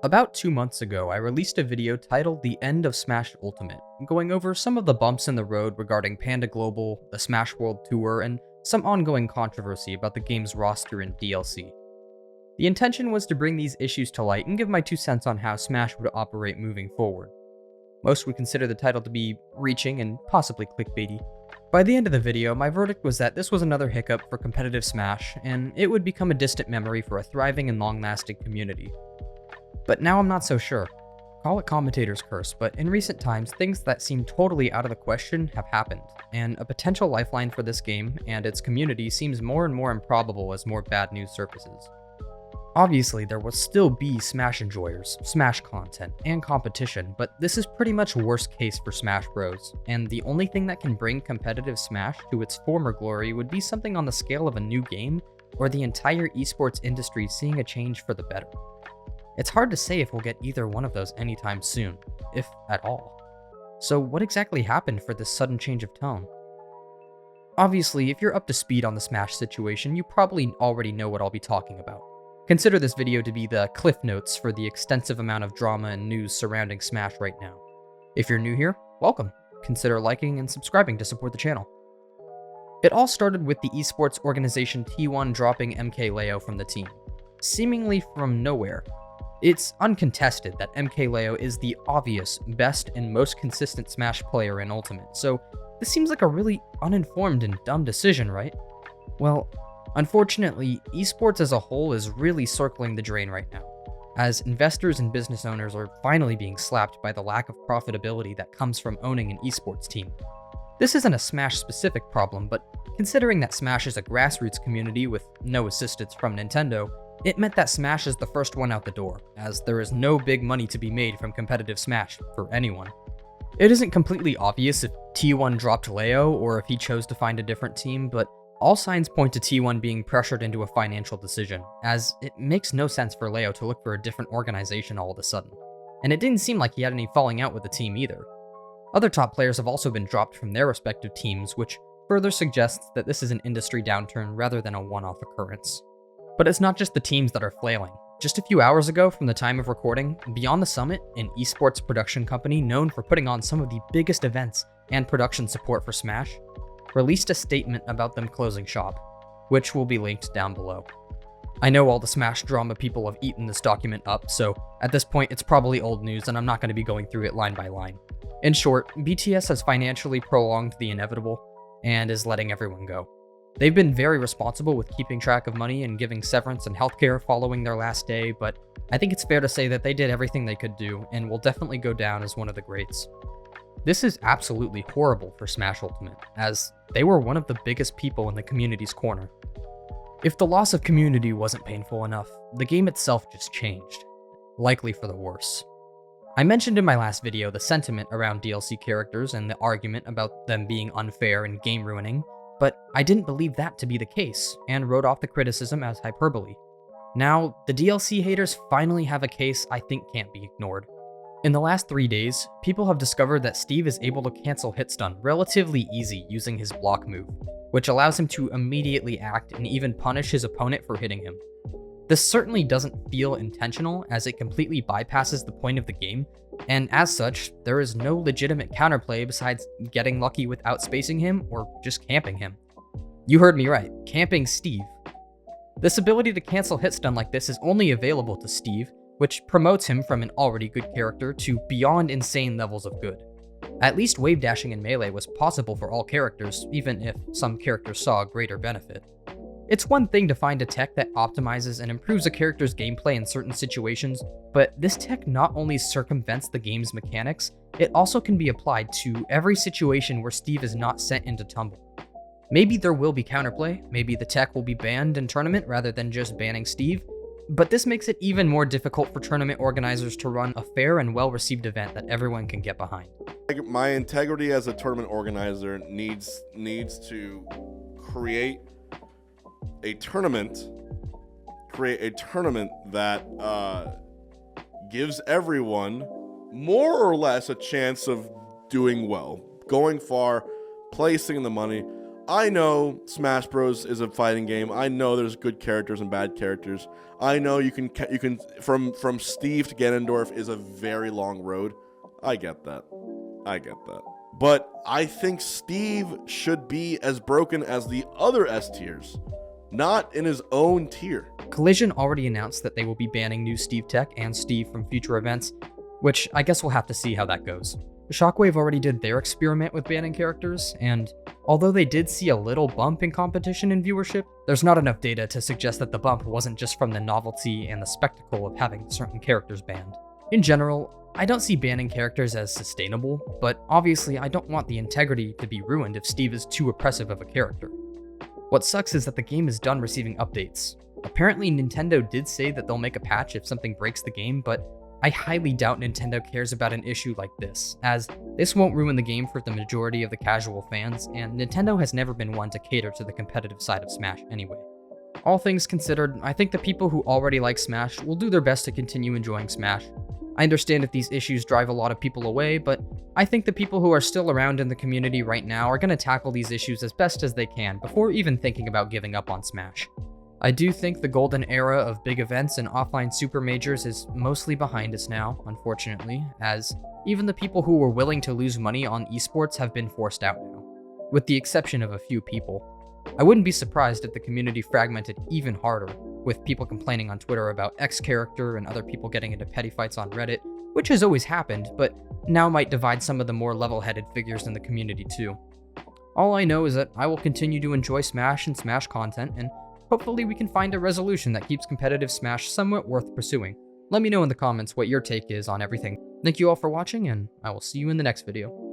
About 2 months ago, I released a video titled The End of Smash Ultimate, going over some of the bumps in the road regarding Panda Global, the Smash World Tour, and some ongoing controversy about the game's roster and DLC. The intention was to bring these issues to light and give my 2 cents on how Smash would operate moving forward. Most would consider the title to be reaching and possibly clickbaity. By the end of the video, my verdict was that this was another hiccup for competitive Smash, and it would become a distant memory for a thriving and long-lasting community. But now I'm not so sure. Call it commentator's curse, but in recent times, things that seem totally out of the question have happened, and a potential lifeline for this game and its community seems more and more improbable as more bad news surfaces. Obviously, there will still be Smash enjoyers, Smash content, and competition, but this is pretty much worst case for Smash Bros, and the only thing that can bring competitive Smash to its former glory would be something on the scale of a new game, or the entire esports industry seeing a change for the better. It's hard to say if we'll get either one of those anytime soon, if at all. So what exactly happened for this sudden change of tone? Obviously, if you're up to speed on the Smash situation, you probably already know what I'll be talking about. Consider this video to be the cliff notes for the extensive amount of drama and news surrounding Smash right now. If you're new here, welcome. Consider liking and subscribing to support the channel. It all started with the esports organization T1 dropping MKLeo from the team, seemingly from nowhere. It's uncontested that MKLeo is the obvious, best, and most consistent Smash player in Ultimate, so this seems like a really uninformed and dumb decision, right? Well, unfortunately, esports as a whole is really circling the drain right now, as investors and business owners are finally being slapped by the lack of profitability that comes from owning an esports team. This isn't a Smash-specific problem, but considering that Smash is a grassroots community with no assistance from Nintendo, it meant that Smash is the first one out the door, as there is no big money to be made from competitive Smash for anyone. It isn't completely obvious if T1 dropped Leo or if he chose to find a different team, but all signs point to T1 being pressured into a financial decision, as it makes no sense for Leo to look for a different organization all of a sudden. And it didn't seem like he had any falling out with the team either. Other top players have also been dropped from their respective teams, which further suggests that this is an industry downturn rather than a one-off occurrence. But it's not just the teams that are flailing. Just a few hours ago from the time of recording, Beyond the Summit, an esports production company known for putting on some of the biggest events and production support for Smash, released a statement about them closing shop, which will be linked down below. I know all the Smash drama people have eaten this document up, so at this point it's probably old news and I'm not going to be going through it line by line. In short, BTS has financially prolonged the inevitable and is letting everyone go. They've been very responsible with keeping track of money and giving severance and healthcare following their last day, but I think it's fair to say that they did everything they could do and will definitely go down as one of the greats. This is absolutely horrible for Smash Ultimate, as they were one of the biggest people in the community's corner. If the loss of community wasn't painful enough, the game itself just changed, likely for the worse. I mentioned in my last video the sentiment around DLC characters and the argument about them being unfair and game ruining, but I didn't believe that to be the case, and wrote off the criticism as hyperbole. Now, the DLC haters finally have a case I think can't be ignored. In the last 3 days, people have discovered that Steve is able to cancel hit stun relatively easy using his block move, which allows him to immediately act and even punish his opponent for hitting him. This certainly doesn't feel intentional, as it completely bypasses the point of the game, and as such, there is no legitimate counterplay besides getting lucky with outspacing him or just camping him. You heard me right, camping Steve. This ability to cancel hit stun like this is only available to Steve, which promotes him from an already good character to beyond insane levels of good. At least wave dashing in Melee was possible for all characters, even if some characters saw a greater benefit. It's one thing to find a tech that optimizes and improves a character's gameplay in certain situations, but this tech not only circumvents the game's mechanics, it also can be applied to every situation where Steve is not sent into tumble. Maybe there will be counterplay, maybe the tech will be banned in tournament rather than just banning Steve, but this makes it even more difficult for tournament organizers to run a fair and well-received event that everyone can get behind. My integrity as a tournament organizer needs to create a tournament that gives everyone more or less a chance of doing well, going far, placing the money, I know Smash Bros is a fighting game. I know there's good characters and bad characters. I know you can from Steve to Ganondorf is a very long road. I get that. But I think Steve should be as broken as the other S tiers, not in his own tier. Collision already announced that they will be banning new Steve tech and Steve from future events, which I guess we'll have to see how that goes. Shockwave already did their experiment with banning characters, and although they did see a little bump in competition and viewership, there's not enough data to suggest that the bump wasn't just from the novelty and the spectacle of having certain characters banned. In general, I don't see banning characters as sustainable, but obviously I don't want the integrity to be ruined if Steve is too oppressive of a character. What sucks is that the game is done receiving updates. Apparently Nintendo did say that they'll make a patch if something breaks the game, but I highly doubt Nintendo cares about an issue like this, as this won't ruin the game for the majority of the casual fans, and Nintendo has never been one to cater to the competitive side of Smash anyway. All things considered, I think the people who already like Smash will do their best to continue enjoying Smash. I understand if these issues drive a lot of people away, but I think the people who are still around in the community right now are going to tackle these issues as best as they can before even thinking about giving up on Smash. I do think the golden era of big events and offline super majors is mostly behind us now, unfortunately, as even the people who were willing to lose money on esports have been forced out now, with the exception of a few people. I wouldn't be surprised if the community fragmented even harder, with people complaining on Twitter about X character and other people getting into petty fights on Reddit, which has always happened, but now might divide some of the more level-headed figures in the community too. All I know is that I will continue to enjoy Smash and Smash content, and hopefully we can find a resolution that keeps competitive Smash somewhat worth pursuing. Let me know in the comments what your take is on everything. Thank you all for watching, and I will see you in the next video.